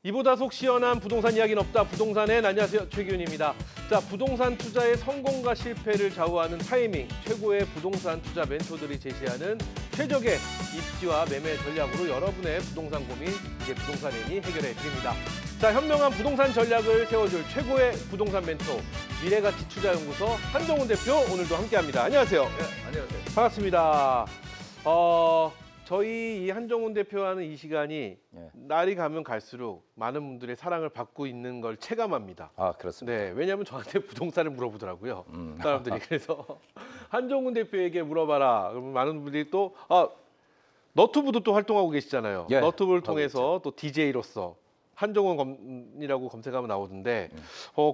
이보다 속 시원한 부동산 이야기는 없다. 부동산엔 안녕하세요. 최기훈입니다. 자, 부동산 투자의 성공과 실패를 좌우하는 타이밍, 최고의 부동산 투자 멘토들이 제시하는 최적의 입지와 매매 전략으로 여러분의 부동산 고민, 이제 부동산인이 해결해 드립니다. 자, 현명한 부동산 전략을 세워줄 최고의 부동산 멘토, 미래가치투자연구소 한정훈 대표 오늘도 함께합니다. 안녕하세요. 네, 안녕하세요. 반갑습니다. 저희 이 한정훈 대표와는 이 시간이 날이 가면 갈수록 많은 분들의 사랑을 받고 있는 걸 체감합니다. 아, 그렇습니다. 네, 왜냐하면 저한테 부동산을 물어보더라고요. 사람들이. 그래서 한정훈 대표에게 물어봐라. 그러면 많은 분들이 또 너튜브도 또 활동하고 계시잖아요. 예, 너튜브를 하고 통해서 또 DJ로서 한정훈이라고 검색하면 나오던데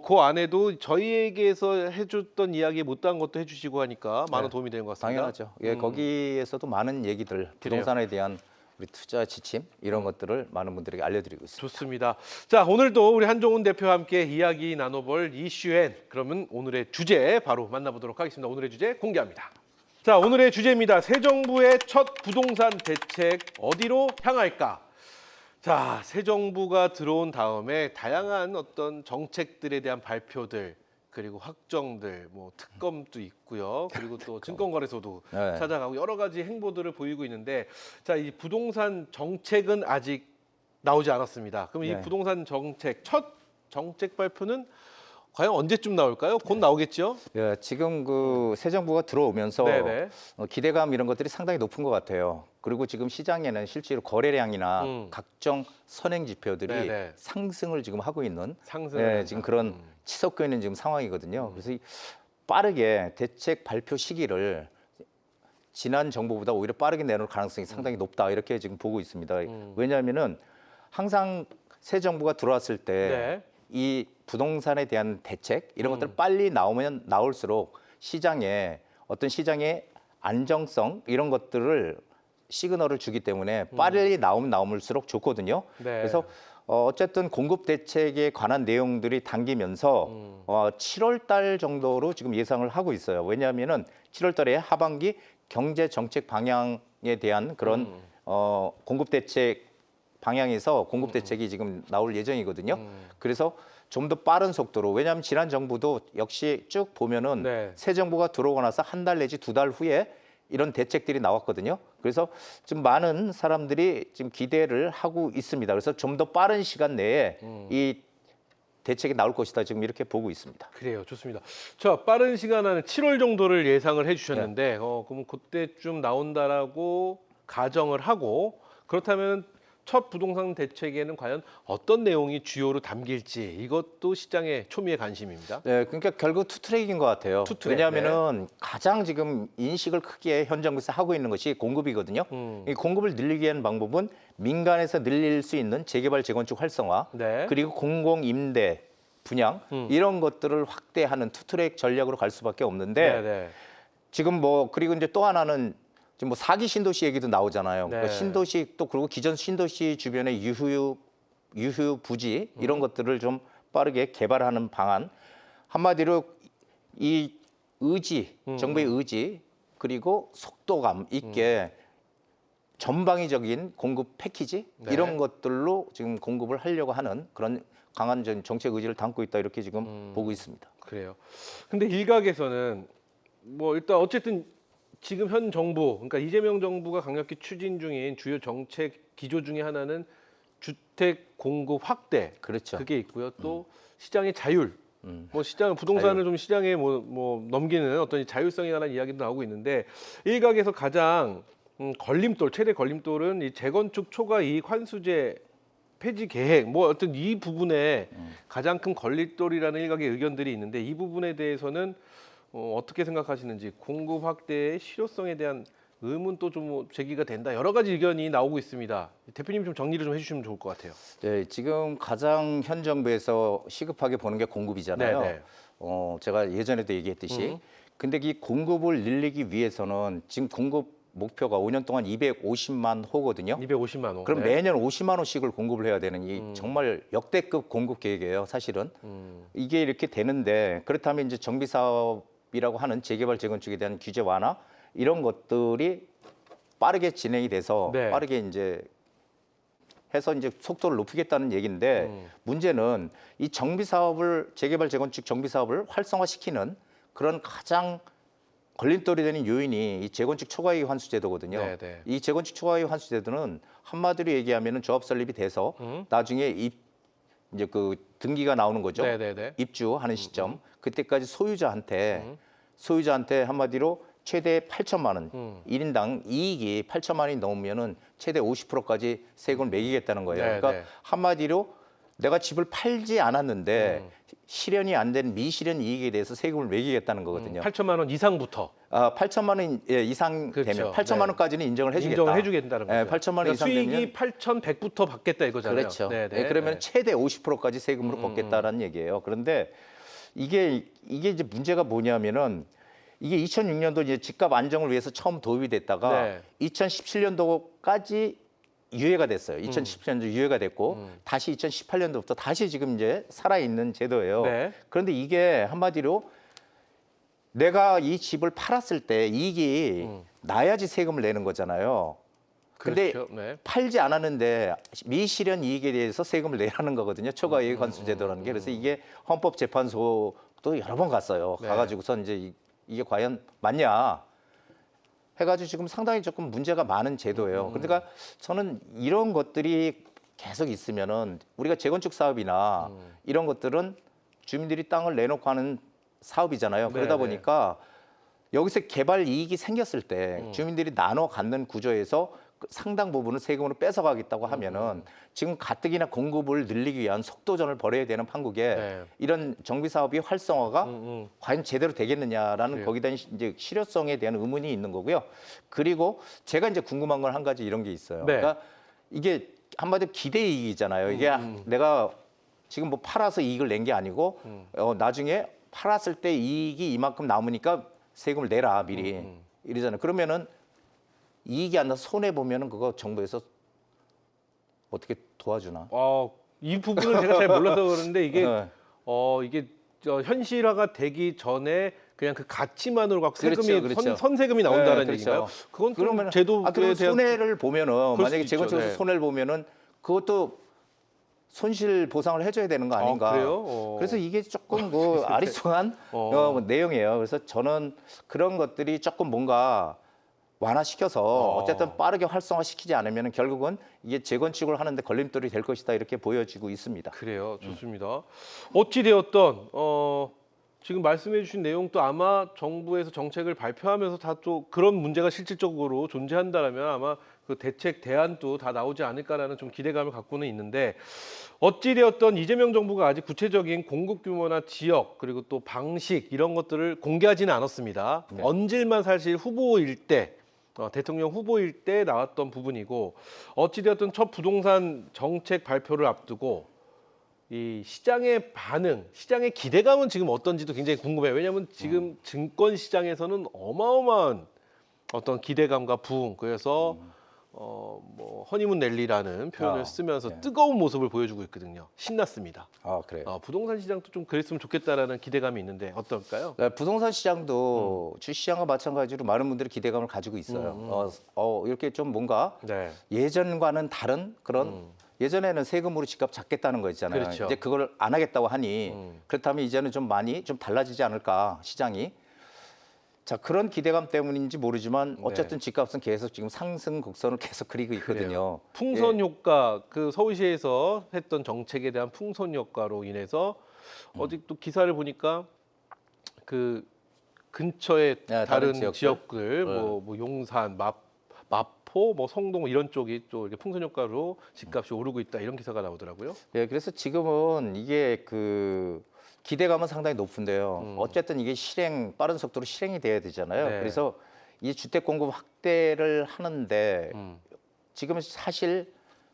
그 안에도 저희에게서 해줬던 이야기 못한 것도 해주시고 하니까 많은 네, 도움이 되는 것 같습니다. 당연하죠. 예, 거기에서도 많은 얘기들, 부동산에 대한 우리 투자 지침 이런 것들을 많은 분들에게 알려드리고 있습니다. 좋습니다. 자, 오늘도 우리 한정훈 대표와 함께 이야기 나눠볼 이슈엔, 그러면 오늘의 주제 바로 만나보도록 하겠습니다. 오늘의 주제 공개합니다. 자, 오늘의 주제입니다. 새 정부의 첫 부동산 대책 어디로 향할까? 자, 새 정부가 들어온 다음에 다양한 어떤 정책들에 대한 발표들, 그리고 확정들, 뭐 특검도 있고요. 그리고 또 증권거래소도 네. 찾아가고 여러 가지 행보들을 보이고 있는데, 자, 이 부동산 정책은 아직 나오지 않았습니다. 그럼 이 네. 부동산 정책, 첫 정책 발표는 과연 언제쯤 나올까요? 곧 나오겠죠? 예, 지금 그 새 정부가 들어오면서 네네. 기대감 이런 것들이 상당히 높은 것 같아요. 그리고 지금 시장에는 실제로 거래량이나 각종 선행 지표들이 네네. 상승을 지금 하고 있는 상승을 예, 한다. 지금 그런 치솟고 있는 지금 상황이거든요. 그래서 빠르게 대책 발표 시기를 지난 정부보다 오히려 빠르게 내놓을 가능성이 상당히 높다 이렇게 지금 보고 있습니다. 왜냐하면은 항상 새 정부가 들어왔을 때 이 부동산에 대한 대책 이런 것들 빨리 나오면 나올수록 시장에 어떤 시장의 안정성 이런 것들을 시그널을 주기 때문에 빨리 나오면 나올수록 좋거든요. 네. 그래서 어쨌든 공급 대책에 관한 내용들이 당기면서 7월 달 정도로 지금 예상을 하고 있어요. 왜냐하면은 7월 달에 하반기 경제 정책 방향에 대한 그런 공급 대책 방향에서 공급 대책이 지금 나올 예정이거든요. 그래서 좀 더 빠른 속도로, 왜냐하면 지난 정부도 역시 쭉 보면은 네. 새 정부가 들어오고 나서 한 달 내지 2달 후에 이런 대책들이 나왔거든요. 그래서 좀 많은 사람들이 지금 기대를 하고 있습니다. 그래서 좀 더 빠른 시간 내에 이 대책이 나올 것이다 지금 이렇게 보고 있습니다. 그래요. 좋습니다. 자, 빠른 시간 안에 7월 정도를 예상을 해주셨는데, 그럼 그때쯤 나온다라고 가정을 하고, 그렇다면 첫 부동산 대책에는 과연 어떤 내용이 주요로 담길지 이것도 시장의 초미의 관심입니다. 네, 그러니까 결국 투트랙인 것 같아요. 투트랙, 왜냐하면은 가장 지금 인식을 크게 현 정부에서 하고 있는 것이 공급이거든요. 이 공급을 늘리기 위한 방법은 민간에서 늘릴 수 있는 재개발, 재건축 활성화, 네. 그리고 공공 임대 분양 이런 것들을 확대하는 투트랙 전략으로 갈 수밖에 없는데 네. 지금 뭐 그리고 이제 또 하나는 지금 뭐 4기 신도시 얘기도 나오잖아요. 네. 그러니까 신도시 또 그리고 기존 신도시 주변의 유휴 부지 이런 것들을 좀 빠르게 개발하는 방안. 한마디로 이 의지, 정부의 의지 그리고 속도감 있게 전방위적인 공급 패키지 이런 것들로 지금 공급을 하려고 하는 그런 강한 정책 의지를 담고 있다 이렇게 지금 보고 있습니다. 그래요. 근데 일각에서는 뭐 일단 어쨌든 지금 현 정부, 그러니까 이재명 정부가 강력히 추진 중인 주요 정책 기조 중에 하나는 주택 공급 확대. 그렇죠. 그게 있고요. 또 시장의 자율. 뭐 시장 부동산을 좀 시장에 뭐 넘기는 어떤 자율성에 관한 이야기도 나오고 있는데, 일각에서 가장 최대 걸림돌은 이 재건축 초과 이익 환수제 폐지 계획, 뭐 어떤 이 부분에 가장 큰 걸림돌이라는 일각의 의견들이 있는데, 이 부분에 대해서는 어떻게 생각하시는지, 공급 확대의 실효성에 대한 의문도 좀 제기가 된다. 여러 가지 의견이 나오고 있습니다. 대표님 좀 정리를 좀 해주시면 좋을 것 같아요. 네, 지금 가장 현 정부에서 시급하게 보는 게 공급이잖아요. 네네. 제가 예전에도 얘기했듯이. 근데 이 공급을 늘리기 위해서는 지금 공급 목표가 5년 동안 250만 호거든요. 250만 호. 그럼 네. 매년 50만 호씩을 공급을 해야 되는 이 정말 역대급 공급 계획이에요, 사실은. 이게 이렇게 되는데, 그렇다면 이제 정비 사업이라고 하는 재개발, 재건축에 대한 규제 완화 이런 것들이 빠르게 진행이 돼서 네. 빠르게 이제 해서 이제 속도를 높이겠다는 얘기인데 문제는 이 정비 사업을 재개발 재건축 정비 사업을 활성화시키는 그런 가장 걸림돌이 되는 요인이 이 재건축 초과이익 환수 제도거든요. 네네. 이 재건축 초과이익 환수 제도는 한마디로 얘기하면은 조합 설립이 돼서 나중에 이제 그 등기가 나오는 거죠. 네네네. 입주하는 시점 그때까지 소유자한테 한마디로 최대 8천만 원, 일 1인당 이익이 8천만 원이 넘으면은 최대 50%까지 세금을 매기겠다는 거예요. 네, 그러니까 네. 한마디로 내가 집을 팔지 않았는데 실현이 안 된 미실현 이익에 대해서 세금을 매기겠다는 거거든요. 8천만 원 이상부터 8천만 원 이상 그렇죠. 되면 8천만 네. 원까지는 인정을 해주겠다. 인정을 해주겠다는 거죠. 예, 8천만 원 이상 수익이 되면 8,100부터 받겠다 이거잖아요. 그렇죠. 네네. 예, 그러면 네. 최대 50%까지 세금으로 받겠다라는 얘기예요. 그런데 이게 이제 문제가 뭐냐면은 이게 2006년도 이제 집값 안정을 위해서 처음 도입이 됐다가 네. 2017년도까지 유예가 됐어요. 2017년도 유예가 됐고 다시 2018년도부터 다시 지금 이제 살아 있는 제도예요. 네. 그런데 이게 한마디로 내가 이 집을 팔았을 때 이익이 나야지 세금을 내는 거잖아요. 근데 그렇죠. 네. 팔지 않았는데 미실현 이익에 대해서 세금을 내라는 거거든요. 초과이익 환수 제도라는 게. 그래서 이게 헌법재판소도 여러 번 갔어요. 네. 가가지고선 이제 이게 과연 맞냐 해가지고 지금 상당히 조금 문제가 많은 제도예요. 그러니까 저는 이런 것들이 계속 있으면은 우리가 재건축 사업이나 이런 것들은 주민들이 땅을 내놓고 하는 사업이잖아요. 그러다 네, 보니까 여기서 개발 이익이 생겼을 때 주민들이 나눠 갖는 구조에서 그 상당 부분을 세금으로 뺏어가겠다고 하면은 지금 가뜩이나 공급을 늘리기 위한 속도전을 벌여야 되는 판국에 네. 이런 정비 사업이 활성화가 과연 제대로 되겠느냐라는 그래요. 거기다 이제 실효성에 대한 의문이 있는 거고요. 그리고 제가 이제 궁금한 건 한 가지 이런 게 있어요. 네. 그러니까 이게 한마디로 기대 이익이잖아요. 이게 내가 지금 뭐 팔아서 이익을 낸 게 아니고 나중에 팔았을 때 이익이 이만큼 남으니까 세금을 내라 미리 이러잖아요. 그러면은 이익이 안 나서 손해 보면은 그거 정부에서 어떻게 도와주나? 이 부분을 제가 잘 몰라서 그러는데 이게 네. 이게 현실화가 되기 전에 그냥 그 가치만으로 갖고 그렇죠, 세금이 그렇죠. 선세금이 나온다는 네, 얘기인가요? 그렇죠. 그건 좀 그러면 제도에 그러면 대한 손해를 보면은 수도 만약에 있죠. 재건축에서 네. 손해를 보면은 그것도 손실 보상을 해줘야 되는 거 아닌가? 그래요? 그래서 이게 조금 그 아리송한 내용이에요. 그래서 저는 그런 것들이 조금 뭔가 완화시켜서 어쨌든 빠르게 활성화시키지 않으면 결국은 이게 재건축을 하는데 걸림돌이 될 것이다 이렇게 보여지고 있습니다. 그래요. 좋습니다. 어찌 되었던 지금 말씀해 주신 내용도 아마 정부에서 정책을 발표하면서 다 또 그런 문제가 실질적으로 존재한다라면 아마 그 대책 대안도 다 나오지 않을까라는 좀 기대감을 갖고는 있는데 어찌 되었던 이재명 정부가 아직 구체적인 공급 규모나 지역 그리고 또 방식 이런 것들을 공개하지는 않았습니다. 네. 언질만 사실 후보일 때 대통령 후보일 때 나왔던 부분이고 어찌되었든 첫 부동산 정책 발표를 앞두고 이 시장의 반응, 시장의 기대감은 지금 어떤지도 굉장히 궁금해요. 왜냐하면 지금 증권 시장에서는 어마어마한 어떤 기대감과 부흥, 그래서 뭐 허니문 랠리라는 표현을 쓰면서 네. 뜨거운 모습을 보여주고 있거든요. 신났습니다. 아 그래요. 부동산 시장도 좀 그랬으면 좋겠다라는 기대감이 있는데 어떨까요? 네, 부동산 시장도 주시장과 마찬가지로 많은 분들이 기대감을 가지고 있어요. 이렇게 좀 뭔가 네. 예전과는 다른 그런 예전에는 세금으로 집값 잡겠다는 거 있잖아요. 그렇죠. 이제 그걸 안 하겠다고 하니 그렇다면 이제는 좀 많이 좀 달라지지 않을까 시장이. 자 그런 기대감 때문인지 모르지만 어쨌든 집값은 계속 지금 상승 곡선을 계속 그리고 있거든요. 풍선 효과, 그 서울시에서 했던 정책에 대한 풍선 효과로 인해서 어제 또 기사를 보니까 그 근처에 네, 다른 다른 지역들, 뭐 용산, 마포, 뭐 성동 이런 쪽이 또 이렇게 풍선 효과로 집값이 오르고 있다 이런 기사가 나오더라고요. 예, 그래서 지금은 이게 그 기대감은 상당히 높은데요. 어쨌든 이게 빠른 속도로 실행이 돼야 되잖아요. 네. 그래서 이 주택 공급 확대를 하는데 지금 사실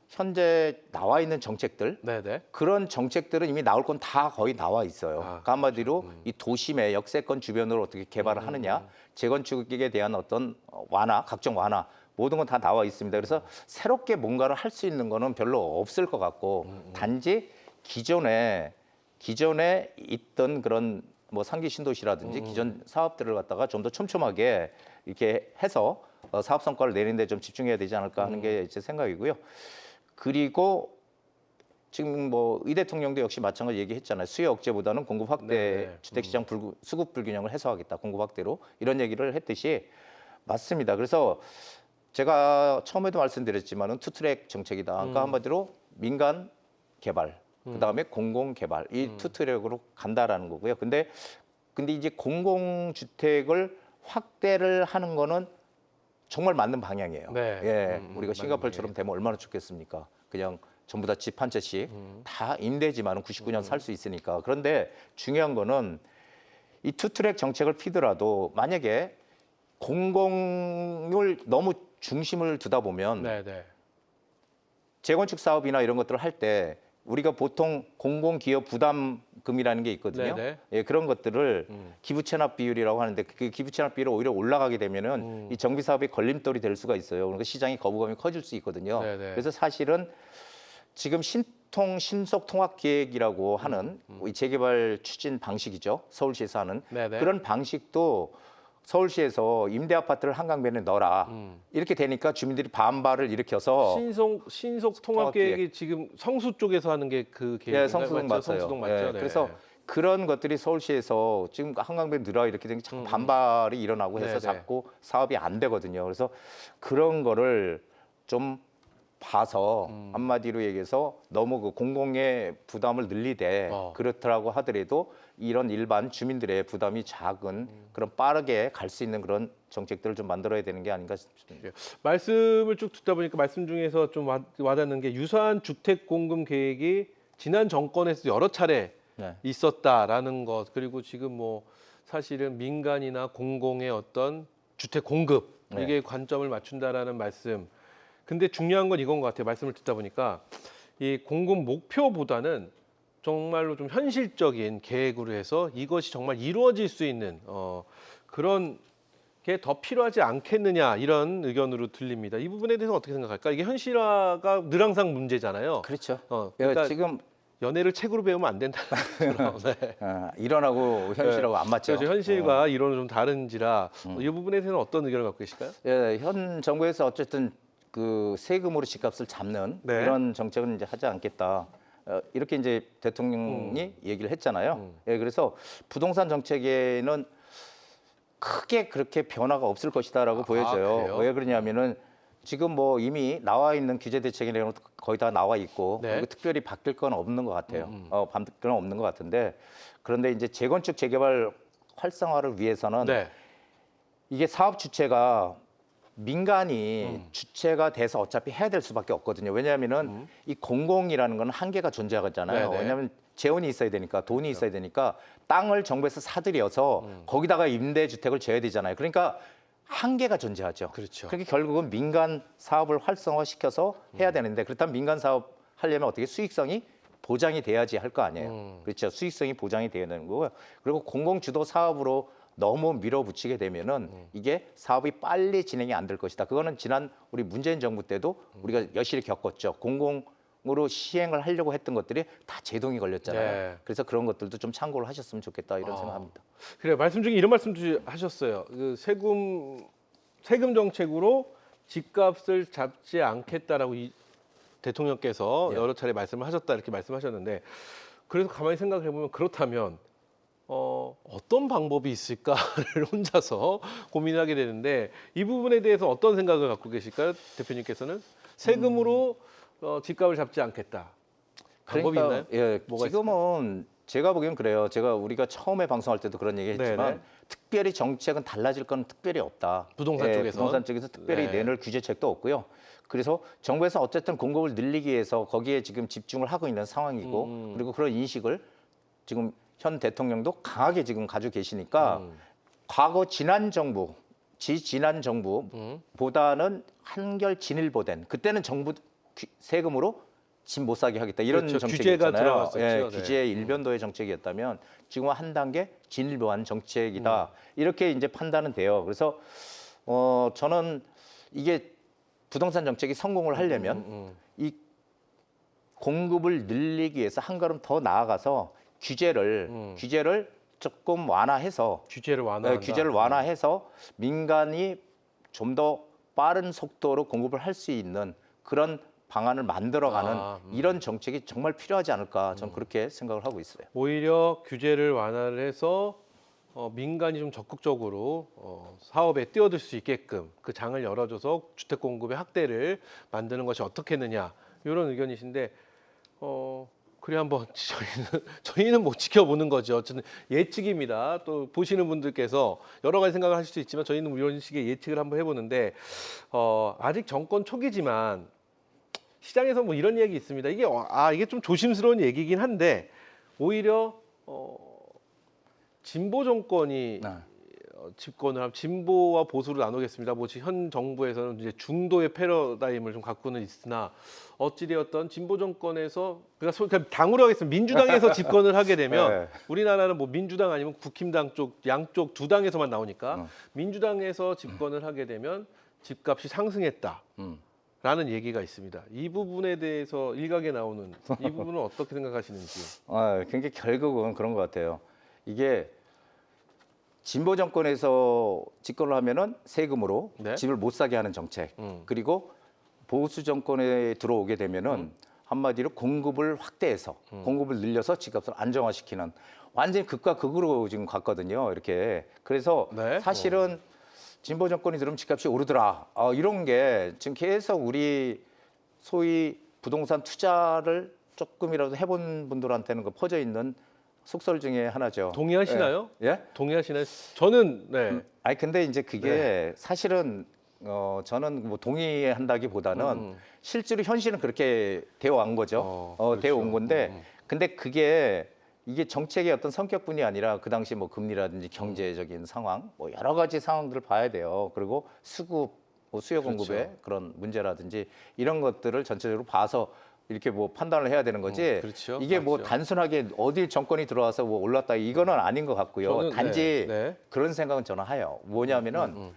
현재 나와 있는 정책들 네네. 그런 정책들은 이미 나올 건 다 거의 나와 있어요. 그러니까 한마디로 이 도심의 역세권 주변으로 어떻게 개발을 하느냐, 재건축에 대한 어떤 완화, 각종 완화 모든 건 다 나와 있습니다. 그래서 새롭게 뭔가를 할 수 있는 거는 별로 없을 것 같고 단지 기존에 있던 그런 뭐 상기 신도시라든지 기존 사업들을 갖다가 좀 더 촘촘하게 이렇게 해서 사업 성과를 내는 데 좀 집중해야 되지 않을까 하는 게 제 생각이고요. 그리고 지금 뭐 이 대통령도 역시 마찬가지 얘기했잖아요. 수요 억제보다는 공급 확대, 네. 주택시장 수급 불균형을 해소하겠다. 공급 확대로 이런 얘기를 했듯이 맞습니다. 그래서 제가 처음에도 말씀드렸지만은 투트랙 정책이다. 그러니까 한마디로 민간 개발, 그다음에 공공 개발 이 투트랙으로 간다라는 거고요. 근데 이제 공공 주택을 확대를 하는 거는 정말 맞는 방향이에요. 네. 예, 맞는 우리가 싱가포르처럼 되면 얼마나 좋겠습니까? 그냥 전부 다 집 한 채씩 다 임대지만은 99년 살 수 있으니까. 그런데 중요한 거는 이 투트랙 정책을 피더라도 만약에 공공을 너무 중심을 두다 보면 네네. 재건축 사업이나 이런 것들을 할 때 우리가 보통 공공기업 부담금이라는 게 있거든요. 네네. 예, 그런 것들을 기부 체납 비율이라고 하는데 그 기부 체납 비율이 오히려 올라가게 되면은 이 정비 사업이 걸림돌이 될 수가 있어요. 그러니까 시장이 거부감이 커질 수 있거든요. 네네. 그래서 사실은 지금 신속 통합 계획이라고 하는 이 재개발 추진 방식이죠. 서울시에서 하는 네네. 그런 방식도 서울시에서 임대 아파트를 한강변에 넣어라. 이렇게 되니까 주민들이 반발을 일으켜서 신속 통합 계획이 지금 성수 쪽에서 하는 게 그 계획인가요? 예, 성수동 맞아요. 성수동 맞죠? 예, 네. 그래서 그런 것들이 서울시에서 지금 한강변 늘어 이렇게 되면 자꾸 반발이 일어나고 해서 네네. 자꾸 사업이 안 되거든요. 그래서 그런 거를 좀 봐서 한마디로 얘기해서 너무 그 공공의 부담을 늘리되 그렇더라고 하더라도 이런 일반 주민들의 부담이 작은 그런 빠르게 갈 수 있는 그런 정책들을 좀 만들어야 되는 게 아닌가 싶습니다. 예. 말씀을 쭉 듣다 보니까 말씀 중에서 좀 와닿는 게 유사한 주택 공급 계획이 지난 정권에서 여러 차례 네. 있었다라는 것, 그리고 지금 뭐 사실은 민간이나 공공의 어떤 주택 공급 이게 관점을 맞춘다라는 말씀. 근데 중요한 건 이건 것 같아요. 말씀을 듣다 보니까 이 공급 목표보다는 정말로 좀 현실적인 계획으로 해서 이것이 정말 이루어질 수 있는 그런 게 더 필요하지 않겠느냐 이런 의견으로 들립니다. 이 부분에 대해서 어떻게 생각할까? 이게 현실화가 늘 항상 문제잖아요. 그렇죠. 그러니까 지금 연애를 책으로 배우면 안 된다는 것처럼. 네. 이론하고 현실하고 안 맞죠. 그렇죠. 현실과 이론은 좀 다른지라 이 부분에 대해서는 어떤 의견을 갖고 계실까요? 예, 현 정부에서 어쨌든 그 세금으로 집값을 잡는 네. 이런 정책은 이제 하지 않겠다. 이렇게 이제 대통령이 얘기를 했잖아요. 예, 그래서 부동산 정책에는 크게 그렇게 변화가 없을 것이다라고 보여져요. 그래요? 왜 그러냐면은 지금 뭐 이미 나와 있는 규제 대책이 거의 다 나와 있고 네. 그리고 특별히 바뀔 건 없는 것 같아요. 바뀔 건 없는 것 같은데 그런데 이제 재건축 재개발 활성화를 위해서는 네. 이게 사업 주체가 민간이 주체가 돼서 어차피 해야 될 수밖에 없거든요. 왜냐하면은 이 공공이라는 건 한계가 존재하잖아요. 네네. 왜냐하면 재원이 있어야 되니까 돈이 있어야 되니까 땅을 정부에서 사들여서 거기다가 임대주택을 지어야 되잖아요. 그러니까 한계가 존재하죠. 그렇죠. 그러니까 결국은 민간 사업을 활성화시켜서 해야 되는데 그렇다면 민간 사업 하려면 어떻게 수익성이 보장이 돼야지 할 거 아니에요. 그렇죠. 수익성이 보장이 돼야 되는 거고요. 그리고 공공 주도 사업으로 너무 밀어붙이게 되면은 이게 사업이 빨리 진행이 안 될 것이다. 그거는 지난 우리 문재인 정부 때도 우리가 여실히 겪었죠. 공공으로 시행을 하려고 했던 것들이 다 제동이 걸렸잖아요. 네. 그래서 그런 것들도 좀 참고를 하셨으면 좋겠다 이런 생각합니다. 그래요. 말씀 중에 이런 말씀도 하셨어요. 그 세금 정책으로 집값을 잡지 않겠다라고 대통령께서 예. 여러 차례 말씀을 하셨다 이렇게 말씀하셨는데 그래서 가만히 생각해 보면 그렇다면 어떤 방법이 있을까를 혼자서 고민하게 되는데 이 부분에 대해서 어떤 생각을 갖고 계실까요, 대표님께서는? 세금으로 집값을 잡지 않겠다. 방법이 있나요? 예, 뭐가 지금은 제가 보기엔 그래요. 우리가 처음에 방송할 때도 그런 얘기했지만 네네. 특별히 정책은 달라질 건 특별히 없다. 부동산 쪽에서? 부동산 쪽에서 특별히 네. 내놓을 규제책도 없고요. 그래서 정부에서 어쨌든 공급을 늘리기 위해서 거기에 지금 집중을 하고 있는 상황이고 그리고 그런 인식을 지금 현 대통령도 강하게 지금 가지고 계시니까 과거 지난 정부보다는 한결 진일보된 그때는 정부 세금으로 집 못 사게 하겠다 이런 그렇죠. 정책이었잖아요. 규제가 들어갔었죠. 예, 네. 규제의 일변도의 정책이었다면 지금은 한 단계 진일보한 정책이다 이렇게 이제 판단은 돼요. 그래서 저는 이게 부동산 정책이 성공을 하려면 이 공급을 늘리기 위해서 한 걸음 더 나아가서 규제를 조금 완화해서 규제를 완화한다. 규제를 완화해서 민간이 좀 더 빠른 속도로 공급을 할 수 있는 그런 방안을 만들어가는 이런 정책이 정말 필요하지 않을까 저는 그렇게 생각을 하고 있어요. 오히려 규제를 완화를 해서 민간이 좀 적극적으로 사업에 뛰어들 수 있게끔 그 장을 열어줘서 주택 공급의 확대를 만드는 것이 어떻겠느냐 이런 의견이신데 그래 한번 저희는 뭐 지켜보는 거죠. 어쨌든 예측입니다. 또 보시는 분들께서 여러 가지 생각을 하실 수 있지만 저희는 이런 식의 예측을 한번 해보는데 아직 정권 초기지만 시장에서 뭐 이런 얘기 있습니다. 이게 좀 조심스러운 얘기긴 한데 오히려 진보 정권이 네. 집권을 하면 진보와 보수로 나누겠습니다. 뭐 현 정부에서는 이제 중도의 패러다임을 좀 갖고는 있으나 어찌되었던 진보 정권에서 그러니까 당으로 하겠습니다. 민주당에서 집권을 하게 되면 네. 우리나라는 뭐 민주당 아니면 국힘당 쪽 양쪽 두 당에서만 나오니까 민주당에서 집권을 하게 되면 집값이 상승했다. 라는 얘기가 있습니다. 이 부분에 대해서 일각에 나오는 이 부분은 어떻게 생각하시는지. 굉장히 결국은 그런 것 같아요. 이게 진보 정권에서 집권을 하면은 세금으로 네. 집을 못 사게 하는 정책, 그리고 보수 정권에 들어오게 되면은 한마디로 공급을 확대해서 공급을 늘려서 집값을 안정화시키는 완전히 극과 극으로 지금 갔거든요. 이렇게 그래서 네. 사실은 진보 정권이 들으면 집값이 오르더라. 이런 게 지금 계속 우리 소위 부동산 투자를 조금이라도 해본 분들한테는 그 퍼져 있는 속설 중에 하나죠. 동의하시나요? 예? 동의하시나요? 저는 네. 아니 근데 이제 그게 사실은 저는 뭐 동의한다기보다는 실제로 현실은 그렇게 되어 온 거죠. 그렇죠. 되어 온 건데 근데 이게 정책의 어떤 성격뿐이 아니라 그 당시 뭐 금리라든지 경제적인 상황 뭐 여러 가지 상황들을 봐야 돼요. 그리고 수급 수요 공급의 그렇죠. 그런 문제라든지 이런 것들을 전체적으로 봐서 이렇게 뭐 판단을 해야 되는 거지. 그렇죠. 이게 뭐 맞죠. 단순하게 어디 정권이 들어와서 뭐 올랐다 이거는 아닌 것 같고요. 저는, 단지 네. 그런 생각은 저는 해요. 뭐냐면은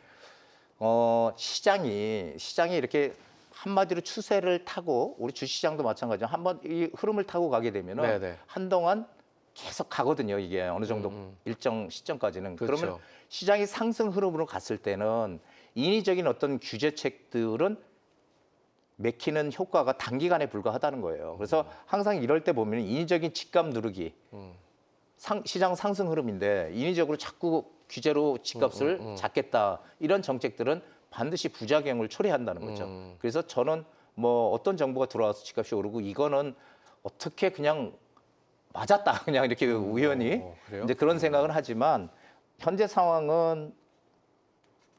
시장이 이렇게 한마디로 추세를 타고 우리 주시장도 마찬가지로 한번 이 흐름을 타고 가게 되면은 네네. 한동안 계속 가거든요. 이게 어느 정도 일정 시점까지는. 그렇죠. 그러면 시장이 상승 흐름으로 갔을 때는 인위적인 어떤 규제책들은 맥히는 효과가 단기간에 불과하다는 거예요. 그래서 항상 이럴 때 보면 인위적인 집값 누르기, 시장 상승 흐름인데 인위적으로 자꾸 규제로 집값을 잡겠다 이런 정책들은 반드시 부작용을 초래한다는 거죠. 그래서 저는 뭐 어떤 정부가 들어와서 집값이 오르고 이거는 어떻게 그냥 맞았다 그냥 이렇게 우연히 그래요? 이제 그런 생각은 하지만 현재 상황은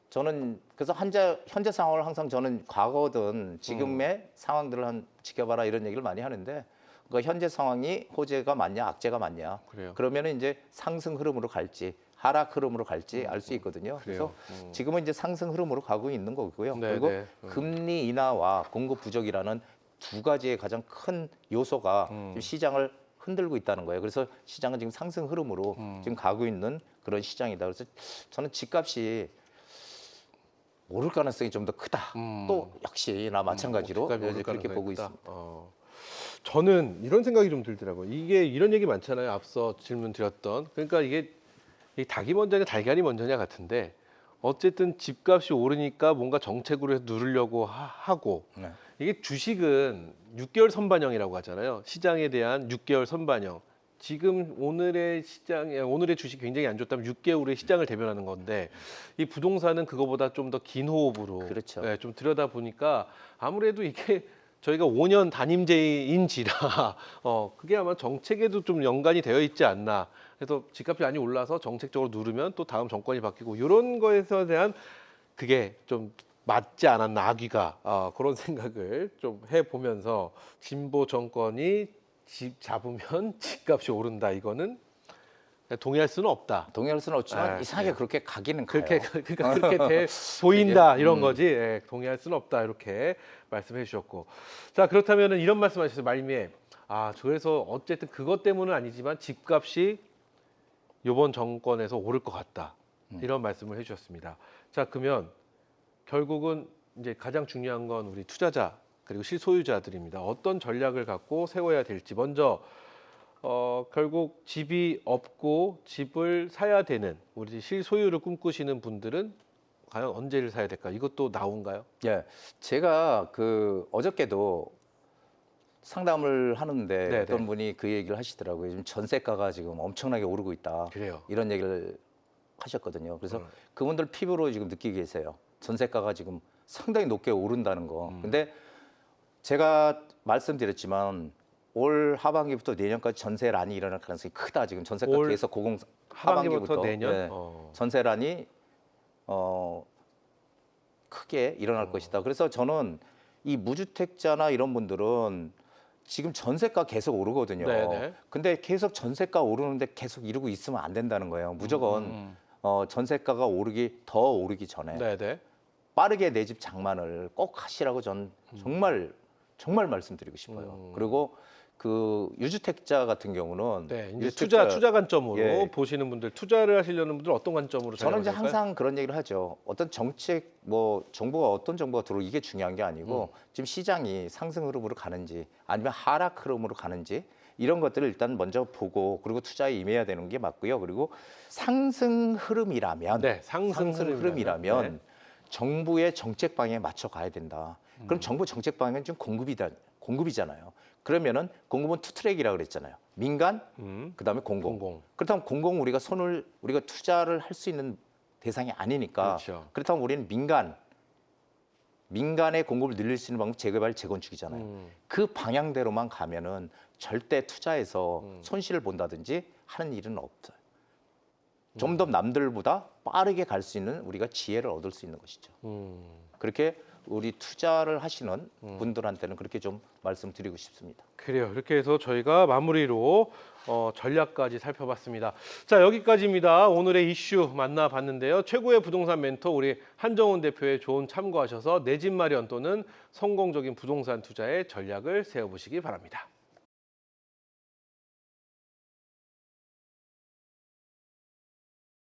저는 그래서 현재 상황을 항상 저는 과거든 지금의 상황들을 지켜봐라 이런 얘기를 많이 하는데 그러니까 현재 상황이 호재가 맞냐 악재가 맞냐 그래요. 그러면은 이제 상승 흐름으로 갈지 하락 흐름으로 갈지 알 수 있거든요. 그래서 지금은 이제 상승 흐름으로 가고 있는 거고요. 네, 그리고 네. 금리 인하와 공급 부족이라는 두 가지의 가장 큰 요소가 지금 시장을 흔들고 있다는 거예요. 그래서 시장은 지금 상승 흐름으로 지금 가고 있는 그런 시장이다. 그래서 저는 집값이 오를 가능성이 좀 더 크다. 또 역시나 마찬가지로 집값이 오를 그렇게 가능성이 보고 크다. 있습니다. 저는 이런 생각이 좀 들더라고요. 이게 이런 얘기 많잖아요. 앞서 질문 드렸던. 그러니까 이게 이 닭이 먼저냐 달걀이 먼저냐 같은데 어쨌든 집값이 오르니까 뭔가 정책으로 해서 누르려고 하고 네. 이게 주식은 6개월 선반영이라고 하잖아요. 시장에 대한 6개월 선반영. 지금 오늘의 주식 굉장히 안 좋다면 6개월의 시장을 대변하는 건데 이 부동산은 그거보다 좀 더 긴 호흡으로 그렇죠. 네, 좀 들여다 보니까 아무래도 이게 저희가 5년 단임제인지라 그게 아마 정책에도 좀 연관이 되어 있지 않나. 그래서 집값이 많이 올라서 정책적으로 누르면 또 다음 정권이 바뀌고 이런 거에서 대한 그게 좀 맞지 않았나 악귀가 그런 생각을 좀 해보면서 진보 정권이 집 잡으면 집값이 오른다 이거는 동의할 수는 없다. 동의할 수는 없지만 네, 이상하게 네. 그렇게 가기는 가요. 그렇게 보인다 이런 거지. 예, 동의할 수는 없다 이렇게 말씀해 주셨고, 자 그렇다면은 이런 말씀하셨어요 말미에 그래서 어쨌든 그것 때문은 아니지만 집값이 이번 정권에서 오를 것 같다 이런 말씀을 해주셨습니다. 자 그러면 결국은 이제 가장 중요한 건 우리 투자자 그리고 실소유자들입니다. 어떤 전략을 갖고 세워야 될지 먼저. 결국 집이 없고 집을 사야 되는 우리 실소유를 꿈꾸시는 분들은 과연 언제를 사야 될까? 이것도 나온가요? 예, 제가 그 어저께도 상담을 하는데 네네. 어떤 분이 그 얘기를 하시더라고요. 지금 전세가가 지금 엄청나게 오르고 있다. 그래요. 이런 얘기를 하셨거든요. 그래서 그분들 피부로 지금 느끼고 계세요. 전세가가 지금 상당히 높게 오른다는 거. 근데 제가 말씀드렸지만 올 하반기부터 내년까지 전세란이 일어날 가능성이 크다. 지금 전세가 올 계속 하반기부터 내년. 네, 전세란이 크게 일어날 것이다. 그래서 저는 이 무주택자나 이런 분들은 지금 전세가 계속 오르거든요. 네네. 근데 계속 전세가 오르는데 계속 이러고 있으면 안 된다는 거예요. 무조건 전세가가 더 오르기 전에 네네. 빠르게 내 집 장만을 꼭 하시라고 전 정말 말씀드리고 싶어요. 그리고 그 유주택자 같은 경우는 네, 이제 유주택자, 투자 관점으로 예. 보시는 분들, 투자를 하시려는 분들 어떤 관점으로 저는 이제 생각하실까요? 항상 그런 얘기를 하죠. 어떤 정책, 정부가 어떤 정부가 들어오고 이게 중요한 게 아니고 지금 시장이 상승 흐름으로 가는지 아니면 하락 흐름으로 가는지 이런 것들을 일단 먼저 보고 그리고 투자에 임해야 되는 게 맞고요. 그리고 상승 흐름이라면, 네, 상승 흐름이라면. 네. 정부의 정책 방향에 맞춰 가야 된다. 그럼 정부 정책 방향은 지금 공급이잖아요. 그러면은 공급은 투 트랙이라고 그랬잖아요. 민간, 그다음에 공공. 그렇다면 공공 우리가 투자를 할 수 있는 대상이 아니니까. 그렇죠. 그렇다면 우리는 민간의 공급을 늘릴 수 있는 방법 재개발, 재건축이잖아요. 그 방향대로만 가면은 절대 투자해서 손실을 본다든지 하는 일은 없어요. 좀 더 남들보다 빠르게 갈 수 있는 우리가 지혜를 얻을 수 있는 것이죠. 그렇게 우리 투자를 하시는 분들한테는 그렇게 좀 말씀드리고 싶습니다. 그래요. 이렇게 해서 저희가 마무리로 전략까지 살펴봤습니다. 자, 여기까지입니다. 오늘의 이슈 만나봤는데요. 최고의 부동산 멘토 우리 한정훈 대표의 조언 참고하셔서 내 집 마련 또는 성공적인 부동산 투자의 전략을 세워보시기 바랍니다.